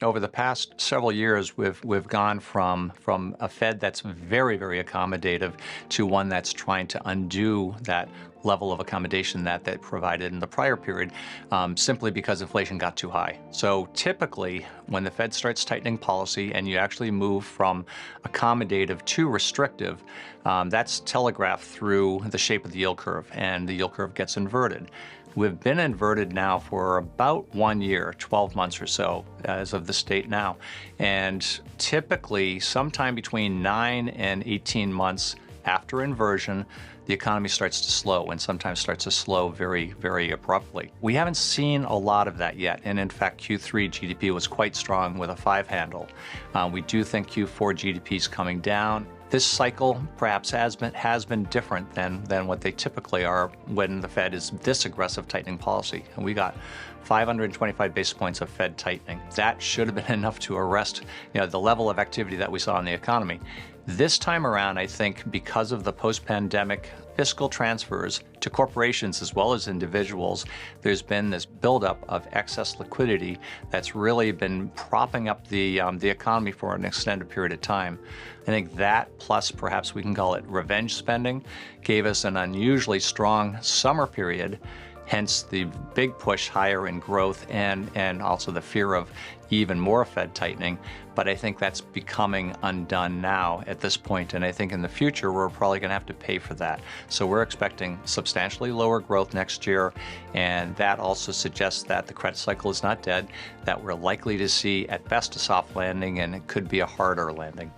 Over the past several years, we've gone from a Fed that's very, very accommodative to one that's trying to undo that level of accommodation that they provided in the prior period, simply because inflation got too high. So typically, when the Fed starts tightening policy and you actually move from accommodative to restrictive, that's telegraphed through the shape of the yield curve, and the yield curve gets inverted. We've been inverted now for about 1 year, 12 months or so, as of this date now. And typically, sometime between 9 and 18 months after inversion, the economy starts to slow, and sometimes starts to slow very, very abruptly. We haven't seen a lot of that yet, and in fact, Q3 GDP was quite strong with a 5 handle. We do think Q4 GDP is coming down. This cycle perhaps has been different than what they typically are when the Fed is this aggressive tightening policy. And we got 525 basis points of Fed tightening. That should have been enough to arrest, the level of activity that we saw in the economy. This time around, I think because of the post-pandemic fiscal transfers to corporations as well as individuals, there's been this buildup of excess liquidity that's really been propping up the economy for an extended period of time. I think that, plus perhaps we can call it revenge spending, gave us an unusually strong summer period, hence the big push higher in growth and also the fear of even more Fed tightening. But I think that's becoming undone now at this point, and I think in the future we're probably going to have to pay for that. So we're expecting substantially lower growth next year, and that also suggests that the credit cycle is not dead, that we're likely to see at best a soft landing, and it could be a harder landing.